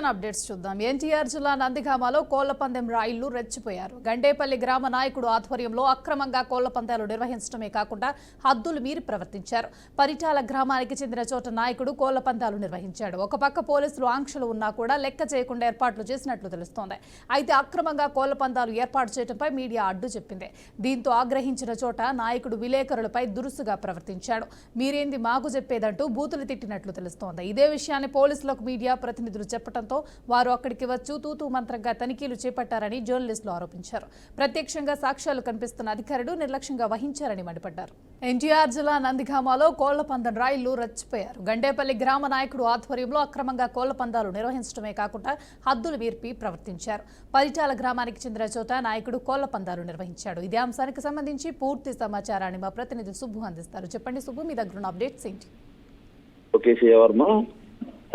Bulletin updates చూద్దాం. ఎన్టీఆర్ జిల్లా నందిగామలో కోళ్లపందెం రాయిళ్లు రెచ్చిపోయారు. గండేపల్లి గ్రామ నాయకుడు ఆధ్వర్యంలో అక్రమంగా కోళ్లపందాలు నిర్వహించడమే కాకుండా హద్దులు మీరి ప్రవర్తించారు. పరిటాల గ్రామానికి చెందిన చోట నాయకుడు కోళ్లపందాలు నిర్వహించాడు. ఒక పక్క పోలీసులు ఆంక్షలు ఉన్నా కూడా లెక్క చేయకుండా ఏర్పాట్లు చేసినట్లు తెలుస్తోంది. అయితే అక్రమంగా కోళ్లపందాలు ఏర్పాటు చేయడంపై మీడియా అడ్డు చెప్పింది. దీంతో ఆగ్రహించిన చోట నాయకుడు విలేకరులపై దురుసుగా ప్రవర్తించాడు. మీరేంది మాకు చెప్పేదంటూ బూతులు తిట్టినట్లు తెలుస్తోంది. ఇదే విషయాన్ని పోలీసులకు మీడియా ప్రతినిధులు చెప్పడంతో వారు అక్కడికి వచ్చి తూతూ మంత్రంగా తనిఖీలు చేపట్టారని జర్నలిస్టులు ఆరోపించారు. ప్రత్యక్షంగా సాక్ష్యాలు కనిపిస్తున్న అధికారులు నిర్లక్ష్యంగా వహించారని మండిపడ్డారు. ఎన్టీఆర్ జిల్లా నందిగామలో కోళ్లపందెం రాయిళ్లు రెచ్చిపోయారు. గండేపల్లి గ్రామ నాయకుడు ఆధ్వర్యంలో అక్రమంగా కోళ్లపందాలు నిర్వహించడమే కాకుండా హద్దులు మీర్పి ప్రవర్తించారు. పరిటాల గ్రామానికి చెందిన చోట నాయకుడు కోళ్లపందాలు నిర్వహించాడు. ఇదే అంశానికి సంబంధించి పూర్తి సమాచారాన్ని మా ప్రతినిధి సుబ్బు అందిస్తారు. చెప్పండి సుబ్బు, మీ దగ్గర ఉన్న అప్డేట్స్ ఏంటి? ఓకే వర్మ,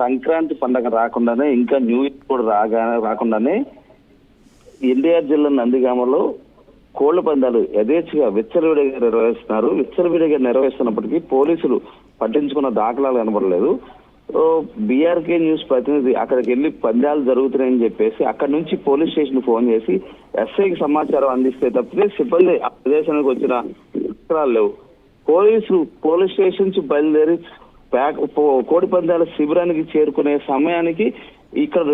సంక్రాంతి పండగ రాకుండానే ఇంకా న్యూ ఇయర్ కూడా రాకుండానే ఎన్టీఆర్ జిల్లా నందిగామలో కోళ్ల పందాలు యథేచ్ఛగా విచ్చలవిడిగా నిర్వహిస్తున్నారు. విచ్చలవిడిగా నిర్వహిస్తున్నప్పటికీ పోలీసులు పట్టించుకున్న దాఖలాలు కనబడలేదు. బీఆర్కే న్యూస్ ప్రతినిధి అక్కడికి వెళ్లి పందాలు జరుగుతున్నాయని చెప్పేసి అక్కడి నుంచి పోలీస్ స్టేషన్ ఫోన్ చేసి ఎస్ఐకి సమాచారం అందిస్తే తప్పితే సిబ్బంది ఆ ప్రదేశానికి వచ్చిన దాఖలాలు లేవు. పోలీసులు పోలీస్ స్టేషన్ నుంచి బయలుదేరి కోడి పందాల శిబిరానికి చేరుకునే సమయానికి ఇక్కడ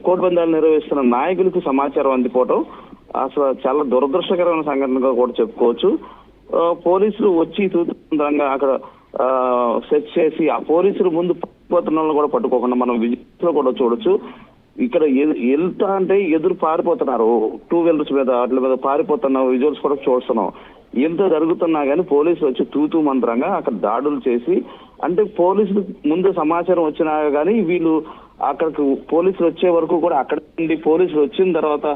కోడి పందాలు నిర్వహిస్తున్న నాయకులకు సమాచారం అందిపోవటం అసలు చాలా దురదృష్టకరమైన సంఘటనగా కూడా చెప్పుకోవచ్చు. పోలీసులు వచ్చి తూతంగా అక్కడ సెర్చ్ చేసి ఆ పోలీసులు ముందు పడిపోతున్న వాళ్ళు కూడా పట్టుకోకుండా మనం విజువల్స్ లో కూడా చూడొచ్చు. ఇక్కడ వెళ్తా అంటే ఎదురు పారిపోతున్నారు, 2 వీలర్స్ మీద వాటి మీద పారిపోతున్న విజువల్స్ కూడా చూస్తున్నాం. ఎంత జరుగుతున్నా కానీ పోలీసులు వచ్చి తూతూ మంత్రంగా అక్కడ దాడులు చేసి, అంటే పోలీసులు ముందు సమాచారం వచ్చినా కానీ వీళ్ళు అక్కడికి పోలీసులు వచ్చే వరకు కూడా అక్కడ నుండి పోలీసులు వచ్చిన తర్వాత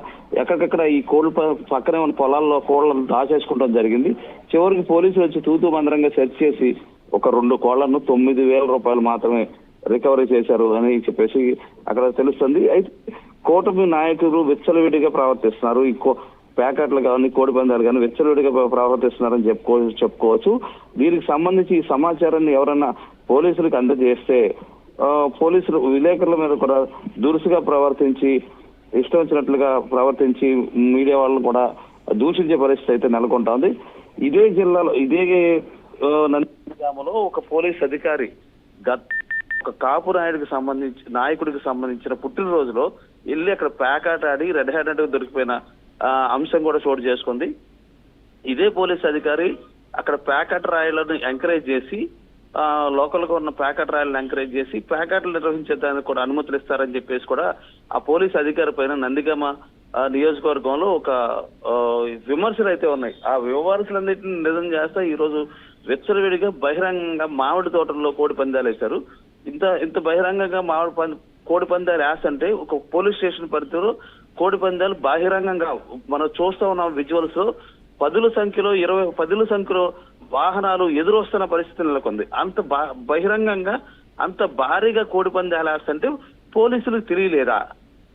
ఎక్కడికక్కడ ఈ కోళ్ళ పక్కనే ఉన్న పొలాల్లో కోళ్లను దాచేసుకోవడం జరిగింది. చివరికి పోలీసులు వచ్చి తూతూ మంత్రంగా సెర్చ్ చేసి ఒక 2 కోళ్లను 9,000 రూపాయలు మాత్రమే రికవరీ చేశారు అని చెప్పేసి అక్కడ తెలుస్తుంది. అయితే కూటమి నాయకులు విచ్చలవిడిగా ప్రవర్తిస్తున్నారు. ఈ ప్యాకెట్లు కానీ కోడి పందాలు కానీ విచ్చలవిడిగా ప్రవర్తిస్తున్నారని చెప్పుకోవచ్చు. దీనికి సంబంధించి ఈ సమాచారాన్ని ఎవరన్నా పోలీసులకు అందజేస్తే పోలీసులు విలేకరుల మీద కూడా దురుసుగా ప్రవర్తించి ఇష్టం వచ్చినట్లుగా ప్రవర్తించి మీడియా వాళ్ళని కూడా దూషించే పరిస్థితి అయితే నెలకొంటోంది. ఇదే జిల్లాలో ఇదే నందిగామలో ఒక పోలీస్ అధికారి ఒక కాపు నాయకుడికి సంబంధించిన పుట్టినరోజులో వెళ్ళి అక్కడ ప్యాకెట్ ఆడి రెడ్ హ్యాండెడ్ గా దొరికిపోయిన అంశం కూడా చోటు చేసుకుంది. ఇదే పోలీస్ అధికారి అక్కడ ప్యాకెట్ రాయలను ఎంకరేజ్ చేసి లోకల్ గా ఉన్న ప్యాకెట్ రాయలను ఎంకరేజ్ చేసి ప్యాకెట్లు నిర్వహించేదానికి కూడా అనుమతులు ఇస్తారని చెప్పేసి కూడా ఆ పోలీస్ అధికారి పైన నందిగామ నియోజకవర్గంలో ఒక విమర్శలు అయితే ఉన్నాయి. ఆ విమర్శలన్నింటినీ నిజం చేస్తా ఈ రోజు విచ్చలవిడిగా బహిరంగంగా మామిడి తోటల్లో కోడి పందాలు వేశారు. ఇంత బహిరంగంగా కోడి పందాలు వేసంటే ఒక పోలీస్ స్టేషన్ పరిధిలో కోడి పందాలు బహిరంగంగా మనం చూస్తా ఉన్నాం. విజువల్స్ 10ల సంఖ్యలో 10ల సంఖ్యలో వాహనాలు ఎదురొస్తున్న పరిస్థితి నెలకొంది. అంత బహిరంగంగా అంత భారీగా కోడి పందాలు వేస్తుంటే పోలీసులకు తెలియలేదా?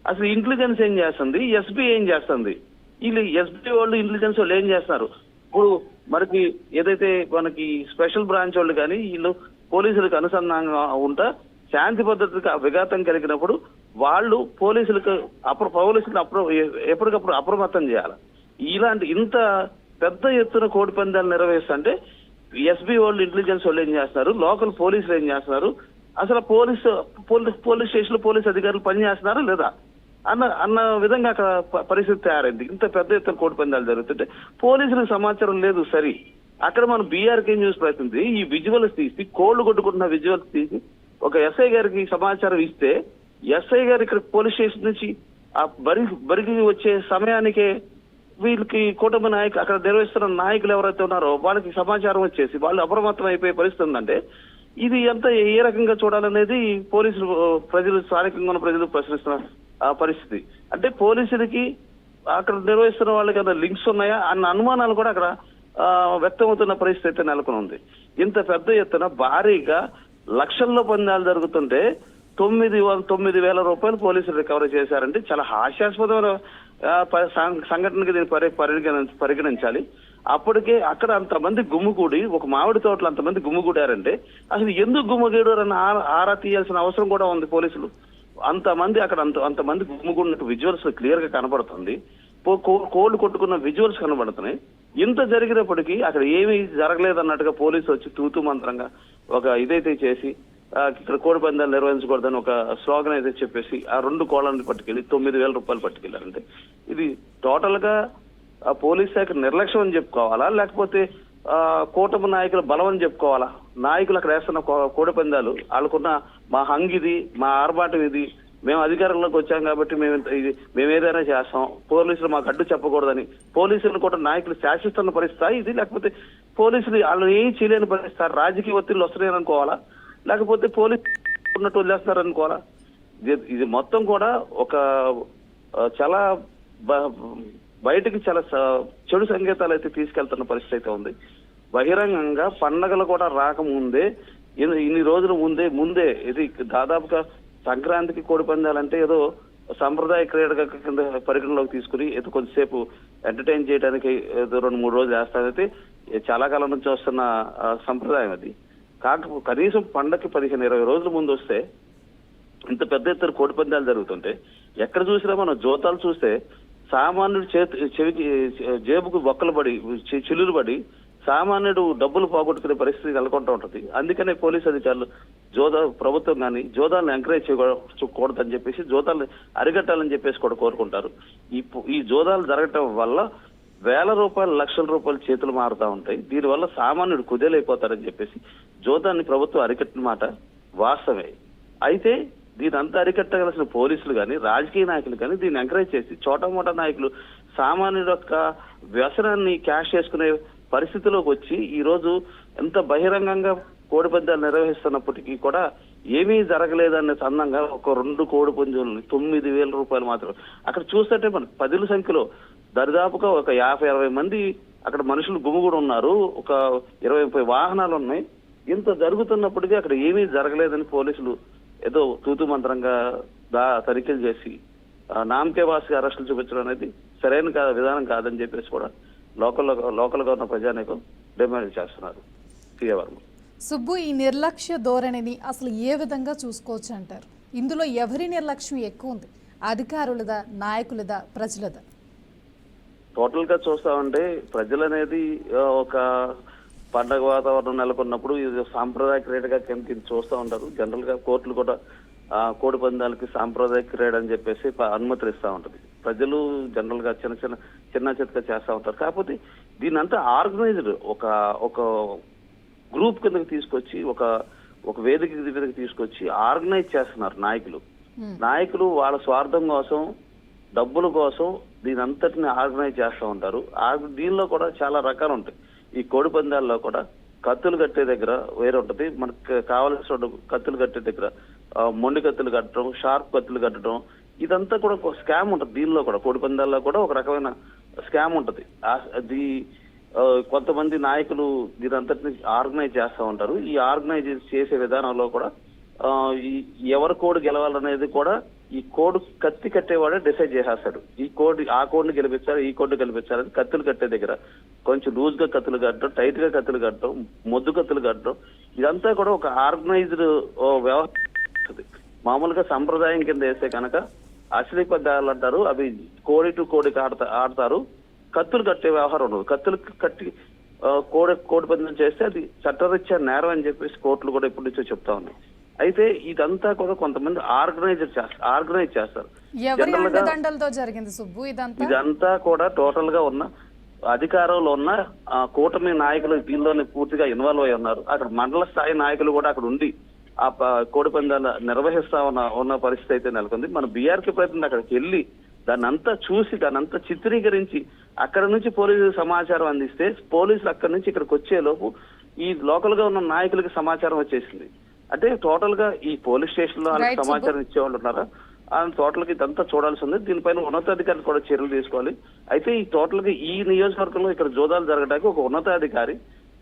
అసలు ఇంటెలిజెన్స్ ఏం చేస్తుంది, ఎస్బీ ఏం చేస్తుంది? వీళ్ళు ఎస్బీ వాళ్ళు ఇంటెలిజెన్స్ వాళ్ళు ఏం చేస్తున్నారు? ఇప్పుడు మనకి ఏదైతే మనకి స్పెషల్ బ్రాంచ్ వాళ్ళు కానీ వీళ్ళు పోలీసులకు అనుసంధానంగా ఉంటా శాంతి భద్రతకు విఘాతం కలిగినప్పుడు వాళ్ళు పోలీసులకు ఎప్పటికప్పుడు అప్రమత్తం చేయాలి. ఇలాంటి ఇంత పెద్ద ఎత్తున కోడి పందాలు నిర్వహిస్తుంటే ఎస్బీ వాళ్ళు ఇంటెలిజెన్స్ వాళ్ళు ఏం చేస్తున్నారు, లోకల్ పోలీసులు ఏం చేస్తున్నారు, అసలు పోలీస్ స్టేషన్ లో పోలీస్ అధికారులు పనిచేస్తున్నారా లేదా అన్న విధంగా అక్కడ పరిస్థితి తయారైంది. ఇంత పెద్ద ఎత్తున కోడి పందాలు జరుగుతుంటే పోలీసులకు సమాచారం లేదు. సరి అక్కడ మనం బీఆర్కే న్యూస్ ప్రతినిధి ఈ విజువల్స్ తీసి కోళ్లు కొట్టుకుంటున్న విజువల్స్ తీసి ఒక ఎస్ఐ గారికి సమాచారం ఇస్తే ఎస్ఐ గారు ఇక్కడ పోలీస్ స్టేషన్ నుంచి ఆ బరికి వచ్చే సమయానికే వీళ్ళకి కూటమి నాయకులు అక్కడ నిర్వహిస్తున్న నాయకులు ఎవరైతే ఉన్నారో వాళ్ళకి సమాచారం వచ్చేసి వాళ్ళు అప్రమత్తం అయిపోయే పరిస్థితి ఉందంటే ఇది ఎంత ఏ రకంగా చూడాలనేది పోలీసులు స్థానికంగా ఉన్న ప్రజలు ప్రశ్నిస్తున్న పరిస్థితి. అంటే పోలీసులకి అక్కడ నిర్వహిస్తున్న వాళ్ళకి ఏమైనా లింక్స్ ఉన్నాయా అన్న అనుమానాలు కూడా అక్కడ వ్యక్తమవుతున్న పరిస్థితి అయితే నెలకొని ఉంది. ఇంత పెద్ద ఎత్తున భారీగా లక్షల్లో పందాలు జరుగుతుంటే 9,000 రూపాయలు పోలీసులు రికవరీ చేశారంటే చాలా హాస్యాస్పదమైన సంఘటనకి దీన్ని పరిగణించాలి. అప్పటికే అక్కడ అంతమంది గుమ్ముకూడి ఒక మామిడి తోటలో అంతమంది గుమ్ముకూడారంటే అసలు ఎందుకు గుమ్మగూడారని ఆరా తీయాల్సిన అవసరం కూడా ఉంది పోలీసులు. అంతమంది అక్కడ అంతమంది గుమ్ముకున్నట్టు విజువల్స్ క్లియర్ గా కనబడుతుంది. కోళ్లు కొట్టుకున్న విజువల్స్ కనబడుతున్నాయి. ఇంత జరిగినప్పటికీ అక్కడ ఏమీ జరగలేదన్నట్టుగా పోలీసులు వచ్చి తూతూ మంత్రంగా ఒక ఇదైతే చేసి ఇక్కడ కోడి పందాలు నిర్వహించకూడదని ఒక స్లోగన్ అయితే చెప్పేసి ఆ 2 కోళ్లను పట్టుకెళ్లి 9,000 రూపాయలు పట్టుకెళ్లారంటే ఇది టోటల్ గా పోలీస్ శాఖ నిర్లక్ష్యం అని చెప్పుకోవాలా, లేకపోతే కూటమి నాయకుల బలం అని చెప్పుకోవాలా? నాయకులు అక్కడ వేస్తున్న కోడి పందాలు వాళ్ళకున్న మా హంగ్ ఇది, మా ఆర్భాటం ఇది, మేము అధికారంలోకి వచ్చాం కాబట్టి మేము ఏదైనా చేస్తాం, పోలీసులు మాకు అడ్డు చెప్పకూడదని పోలీసులు కూడా నాయకులు శాసిస్తున్న పరిస్థితి ఇది, లేకపోతే పోలీసులు వాళ్ళు ఏం చేయలేని పరిస్థితి, రాజకీయ ఒత్తిళ్లు వస్తున్నాయని అనుకోవాలా, లేకపోతే పోలీసు ఉన్నట్టు వదిలేస్తున్నారు అనుకోవాలా? ఇది మొత్తం కూడా ఒక చాలా బయటకి చాలా చెడు సంకేతాలు అయితే తీసుకెళ్తున్న పరిస్థితి అయితే ఉంది. బహిరంగంగా పండగలు కూడా రాకముందే ఇన్ని రోజుల ముందే ఇది దాదాపుగా సంక్రాంతికి కోడి పందాలంటే ఏదో సంప్రదాయ క్రీడగా కింద పరిగణలోకి తీసుకుని ఏదో కొద్దిసేపు ఎంటర్టైన్ చేయడానికి ఏదో 2-3 రోజులు వేస్తారైతే చాలా కాలం నుంచి వస్తున్న సంప్రదాయం అది. కనీసం పండగకి 15-20 రోజుల ముందు వస్తే ఇంత పెద్ద ఎత్తున కోడి పందాలు జరుగుతుంటే ఎక్కడ చూసినా మనం జోతాలు చూస్తే సామాన్యుడు చెవికి జేబుకు బొక్కలు పడి చిల్లులు పడి సామాన్యుడు డబ్బులు పోగొట్టుకునే పరిస్థితి నెలకొంటూ ఉంటుంది. అందుకనే పోలీసు అధికారులు ప్రభుత్వం కానీ జోదాలను ఎంకరేజ్ చేయకూడదని చెప్పేసి జోదాలను అరికట్టాలని చెప్పేసి కూడా కోరుకుంటారు. ఈ జోదాలు జరగటం వల్ల వేల రూపాయలు, లక్షల రూపాయలు చేతులు మారుతా ఉంటాయి. దీనివల్ల సామాన్యుడు కుదేలైపోతారని చెప్పేసి జోదాన్ని ప్రభుత్వం అరికట్టిన మాట వాస్తవమే. అయితే దీని అంతా అరికట్టగలసిన పోలీసులు కానీ రాజకీయ నాయకులు కానీ దీన్ని ఎంకరేజ్ చేసి చోటమోటా నాయకులు సామాన్యుడు యొక్క వ్యసనాన్ని క్యాష్ చేసుకునే పరిస్థితిలోకి వచ్చి ఈ రోజు ఎంత బహిరంగంగా కోడి పందాలు నిర్వహిస్తున్నప్పటికీ కూడా ఏమీ జరగలేదనే సందంగా ఒక 2 కోడి పుంజుల్ని 9,000 రూపాయలు మాత్రం అక్కడ చూస్తుంటే మన 10ల సంఖ్యలో దరిదాపుగా ఒక 50-60 మంది అక్కడ మనుషులు గుమిగూడి ఉన్నారు. ఒక 20-30 వాహనాలు ఉన్నాయి. ఇంత జరుగుతున్నప్పటికీ అక్కడ ఏమీ జరగలేదని పోలీసులు ఏదో తూతు మంత్రంగా తనిఖీలు చేసి నామకే వాసిగా అరెస్టులు చూపించడం అనేది సరైన విధానం కాదని చెప్పేసి కూడా లోకల్ గా ఉన్న ప్రజానీకం డిమాండ్ చేస్తున్నారు. వర్మ సుబ్బు, ఈ నిర్లక్ష్య ధోరణిని అసలు ఏ విధంగా చూసుకోవచ్చు అంటారు? ఇందులో ఎవరి నిర్లక్ష్యం ఎక్కువ ఉంది? అధికారులదా, నాయకులదా, ప్రజలదా? టోటల్ గా చూస్తామంటే ప్రజలు అనేది ఒక పండగ వాతావరణం నెలకొన్నప్పుడు ఇది సాంప్రదాయ క్రీడగా కింద చూస్తూ ఉంటారు. జనరల్ గా కోర్టులు కూడా కోడి పందాలకి సాంప్రదాయ క్రీడ అని చెప్పేసి అనుమతులు ఇస్తూ ఉంటది. ప్రజలు జనరల్ గా చిన్న చితక చేస్తూ ఉంటారు. కాకపోతే దీని అంతా ఆర్గనైజ్డ్ ఒక గ్రూప్ కిందకి తీసుకొచ్చి ఒక వేదిక మీదకి తీసుకొచ్చి ఆర్గనైజ్ చేస్తున్నారు నాయకులు వాళ్ళ స్వార్థం కోసం, డబ్బుల కోసం దీని అంతటిని ఆర్గనైజ్ చేస్తూ ఉంటారు. దీనిలో కూడా చాలా రకాలు ఉంటాయి. ఈ కోడి పందాల్లో కూడా కత్తులు కట్టే దగ్గర వేరే ఉంటది, మనకు కావాల్సిన కత్తులు కట్టే దగ్గర మొండి కత్తులు కట్టడం, షార్ప్ కత్తులు కట్టడం, ఇదంతా కూడా ఒక స్కామ్ ఉంటుంది. దీనిలో కూడా కోడి పందాల్లో కూడా ఒక రకమైన స్కామ్ ఉంటది. అది కొంతమంది నాయకులు దీని అంతటిని ఆర్గనైజ్ చేస్తూ ఉంటారు. ఈ ఆర్గనైజ్ చేసే విధానంలో కూడా ఎవరి కోడి గెలవాలనేది కూడా ఈ కోడి కత్తి కట్టేవాడే డిసైడ్ చేసేస్తాడు. ఆ కోడిని గెలిపించాలి, ఈ కోడిని గెలిపించాలని కత్తులు కట్టే దగ్గర కొంచెం లూజ్ గా కత్తులు కట్టడం, టైట్ గా కత్తులు కట్టడం, మొద్దు కత్తులు కట్టడం, ఇదంతా కూడా ఒక ఆర్గనైజ్డ్ వ్యవస్థ. మామూలుగా సంప్రదాయం కింద వేస్తే కనుక అసలీ పద్యాలు అంటారు, అవి కోడి టు కోడికి ఆడతారు. కత్తులు కట్టే వ్యవహారం ఉండదు. కత్తులు కట్టి కోడి పందెం చేస్తే అది చట్టరీత్యా నేరం అని చెప్పేసి కోర్టులు కూడా ఇప్పటి నుంచో చెప్తా ఉన్నాయి. అయితే ఇదంతా కూడా కొంతమంది ఆర్గనైజ్ చేస్తారు. ఇదంతా కూడా టోటల్ గా ఉన్న అధికారంలో ఉన్న కూటమి నాయకులు దీనిలోనే పూర్తిగా ఇన్వాల్వ్ అయి ఉన్నారు. అక్కడ మండల స్థాయి నాయకులు కూడా అక్కడ ఉండి ఆ కోడి పందాలు నిర్వహిస్తా ఉన్న పరిస్థితి అయితే నెలకొంది. మన బీఆర్కే ప్రతినిధి అక్కడికి వెళ్ళి దాన్ని అంతా చూసి దాన్ని అంతా చిత్రీకరించి అక్కడ నుంచి పోలీసులకు సమాచారం అందిస్తే పోలీసులు అక్కడి నుంచి ఇక్కడికి వచ్చే లోపు ఈ లోకల్ గా ఉన్న నాయకులకి సమాచారం వచ్చేసింది. అంటే టోటల్ గా ఈ పోలీస్ స్టేషన్ లో వాళ్ళకి సమాచారం ఇచ్చేవాళ్ళు ఉన్నారా, టోటల్ గా ఇదంతా చూడాల్సి ఉంది. దీనిపైన ఉన్నతాధికారులు కూడా చర్యలు తీసుకోవాలి. అయితే ఈ టోటల్ గా ఈ నియోజకవర్గంలో ఇక్కడ జోదాలు జరగడానికి ఒక ఉన్నతాధికారి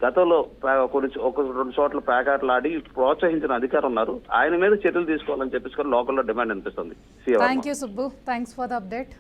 గతంలో ఒక 2 చోట్ల ప్యాకాట్లు ఆడి ప్రోత్సహించిన అధికారులు ఉన్నారు. ఆయన మీద చర్యలు తీసుకోవాలని చెప్పేసి లోకల్లో డిమాండ్ అనిపిస్తుంది. Thank you Subbu, thanks for the update.